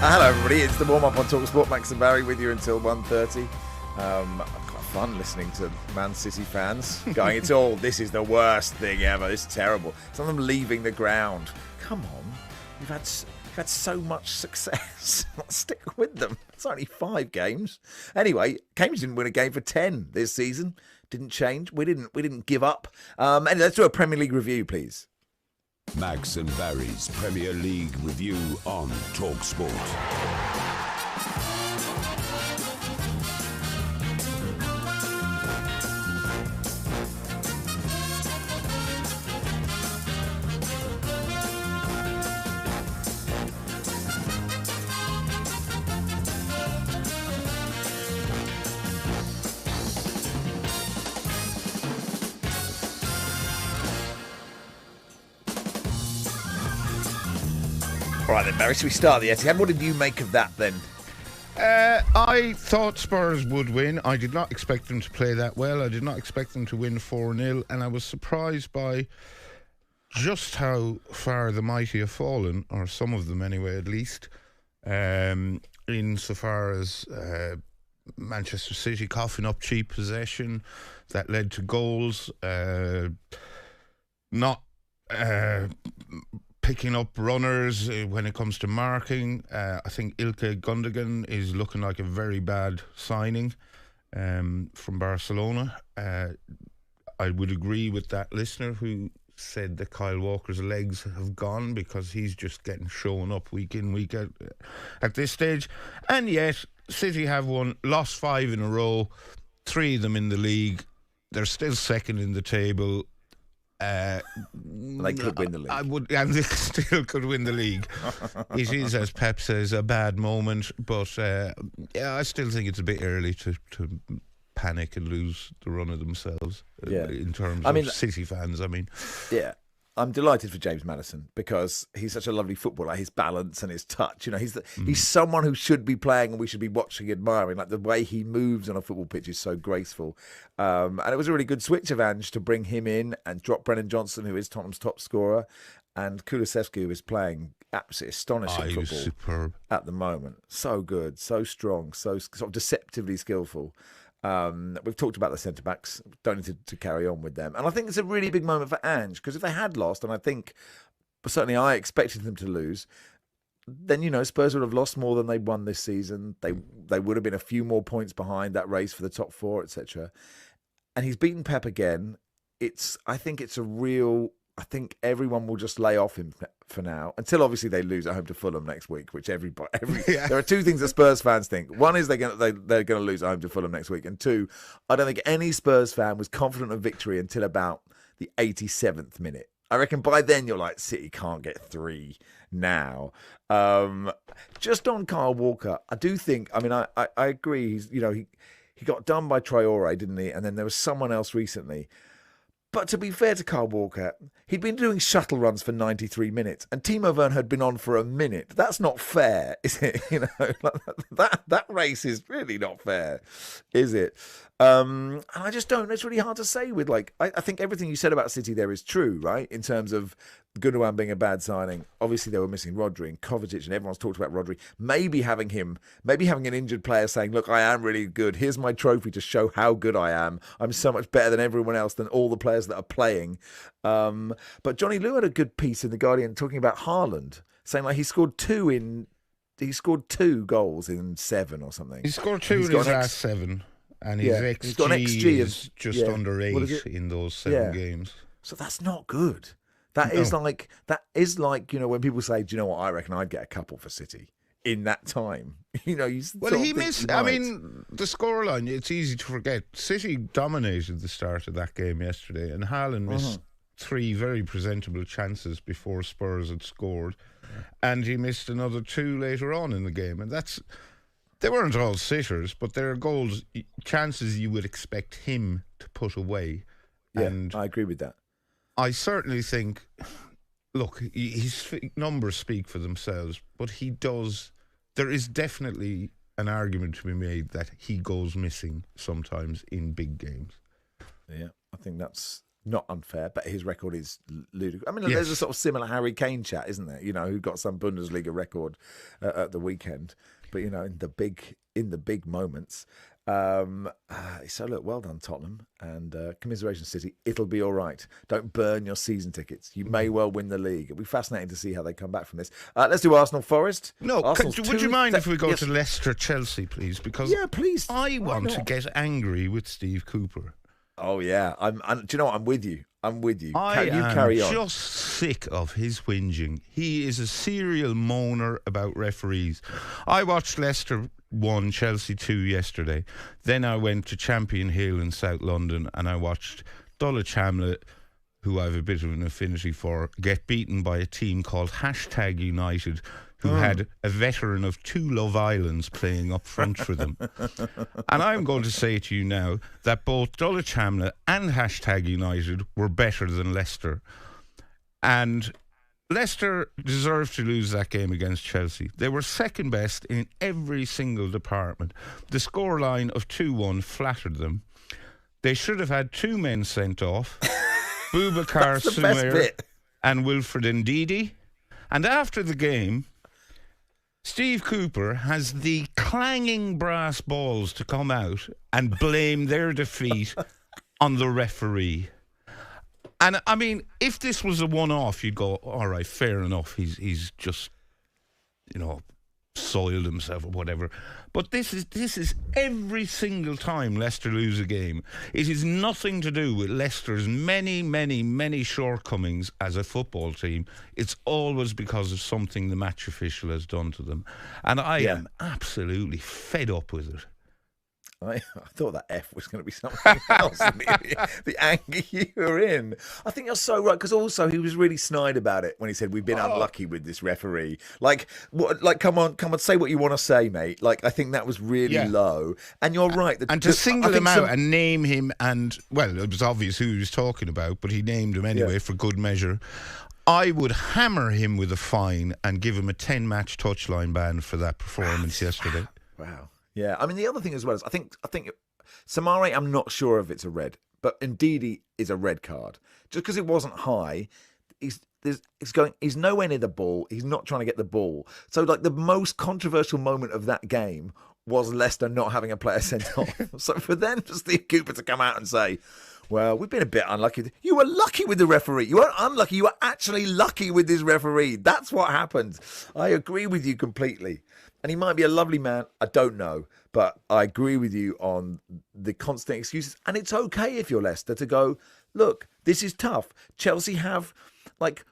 Hello, everybody. It's the warm-up on talkSPORT. Max and Barry with you until 1:30. I've got fun listening to Man City fans going, this is the worst thing ever. It's terrible. Some of them leaving the ground. Come on. You've had so much success. Stick with them. It's only 5 games. Anyway, Cambridge didn't win a game for 10 this season. Didn't change. We didn't give up. Anyway, let's do a Premier League review, please. Max and Barry's Premier League review on talkSPORT. All right then, Barry, should we start the Etihad? What did you make of that then? I thought Spurs would win. I did not expect them to play that well. I did not expect them to win 4-0, and I was surprised by just how far the mighty have fallen, or some of them anyway, at least, insofar as Manchester City coughing up cheap possession that led to goals, not picking up runners when it comes to marking. I think Ilkay Gundogan is looking like a very bad signing from Barcelona. I would agree with that listener who said that Kyle Walker's legs have gone because he's just getting shown up week in, week out at this stage. And yet, City have lost 5 in a row, 3 of them in the league. They're still second in the table. They could win the league. And they still could win the league. It is, as Pep says, a bad moment, but I still think it's a bit early to panic and lose the run of themselves. In terms of City fans. Yeah. I'm delighted for James Maddison because he's such a lovely footballer. His balance and his touch, he's someone who should be playing and we should be watching, admiring. Like the way he moves on a football pitch is so graceful. And it was a really good switch of Ange to bring him in and drop Brennan Johnson, who is Tottenham's top scorer, and Kulusevski, who is playing absolutely astonishing football superb at the moment. So good, so strong, so sort of deceptively skillful. We've talked about the centre-backs. Don't need to carry on with them. And I think it's a really big moment for Ange, because if they had lost, and I think, certainly I expected them to lose, then, Spurs would have lost more than they won this season. They would have been a few more points behind that race for the top 4, etc. And he's beaten Pep again. I think everyone will just lay off him for now, until obviously they lose at home to Fulham next week, which there are 2 things that Spurs fans think. One is they're going to lose at home to Fulham next week, and 2, I don't think any Spurs fan was confident of victory until about the 87th minute. I reckon by then you're like, City can't get 3 now. Just on Kyle Walker, I do think, I agree. He got done by Traore, didn't he? And then there was someone else recently. But to be fair to Kyle Walker, he'd been doing shuttle runs for 93 minutes, and Timo Werner had been on for a minute. That's not fair, is it? That race is really not fair, is it? And I just don't. It's really hard to say. I think everything you said about City there is true, right? In terms of Gundogan being a bad signing. Obviously, they were missing Rodri and Kovacic, and everyone's talked about Rodri. Maybe having an injured player saying, "Look, I am really good. Here's my trophy to show how good I am. I'm so much better than everyone else, than all the players that are playing." But Johnny Lew had a good piece in The Guardian talking about Haaland, saying he scored 2 goals in 7 or something. He scored 2 in his last 7. And his XG is just under 8 in those 7 games. So that's not good. That is like when people say, "Do you know what? I reckon I'd get a couple for City in that time." He missed. The scoreline. It's easy to forget. City dominated the start of that game yesterday, and Haaland missed 3 very presentable chances before Spurs had scored, and he missed another 2 later on in the game, and they weren't all sitters, but they're chances you would expect him to put away. Yeah, and I agree with that. I certainly think, look, his numbers speak for themselves, but there is definitely an argument to be made that he goes missing sometimes in big games. Yeah, I think that's not unfair, but his record is ludicrous. I mean, Yes. there's a sort of similar Harry Kane chat, isn't there? Who got some Bundesliga record at the weekend. But in the big moments. So look, well done, Tottenham, and commiseration, City. It'll be all right. Don't burn your season tickets. You may well win the league. It'll be fascinating to see how they come back from this. Let's do Arsenal Forest. No, would you mind if we go yes. to Leicester Chelsea, please? Because Yeah, please. I Why want to not? get angry with Steve Cooper. Oh yeah, do you know what? I'm with you. I You am carry on. just sick of his whinging. He is a serial moaner about referees. I watched Leicester 1, Chelsea 2 yesterday. Then I went to Champion Hill in South London and I watched Dulwich Hamlet, who I have a bit of an affinity for, get beaten by a team called #United, who had a veteran of 2 Love Islands playing up front for them. And I'm going to say to you now that both Dulwich Hamlet and #United were better than Leicester. And Leicester deserved to lose that game against Chelsea. They were second best in every single department. The scoreline of 2-1 flattered them. They should have had 2 men sent off, Boubacar That's the best Soumaire bit. and Wilfred Ndidi. And after the game, Steve Cooper has the clanging brass balls to come out and blame their defeat on the referee. And I mean, if this was a one-off, you'd go, all right, fair enough. He's just, soiled himself or whatever. But this is every single time Leicester lose a game. It is nothing to do with Leicester's many, many, many shortcomings as a football team. It's always because of something the match official has done to them. And I am absolutely fed up with it. I thought that F was going to be something else. The anger you were in. I think you're so right, because also he was really snide about it when he said we've been unlucky with this referee. Come on, say what you want to say, mate. I think that was really low. And you're right. And to single him out and name him, and well, it was obvious who he was talking about, but he named him anyway for good measure. I would hammer him with a fine and give him a 10-match touchline ban for that performance yesterday. Wow. Yeah, I mean, the other thing as well is I think Soumaire, I'm not sure if it's a red, but Ndidi is a red card. Just because it wasn't high, he's nowhere near the ball. He's not trying to get the ball. So, the most controversial moment of that game was Leicester not having a player sent off. So for Steve Cooper to come out and say, well, we've been a bit unlucky. You were lucky with the referee. You weren't unlucky. You were actually lucky with this referee. That's what happened. I agree with you completely. And he might be a lovely man. I don't know. But I agree with you on the constant excuses. And it's okay if you're Leicester to go, look, this is tough. Chelsea have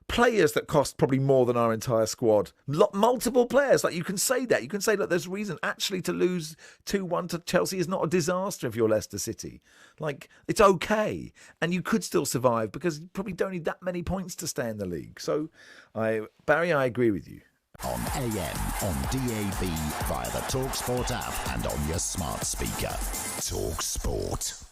players that cost probably more than our entire squad. Multiple players. You can say that. You can say, look, there's reason actually to lose 2-1 to Chelsea is not a disaster if you're Leicester City. It's okay. And you could still survive because you probably don't need that many points to stay in the league. So, Barry, I agree with you. On AM, on DAB, via the talkSPORT app and on your smart speaker. talkSPORT.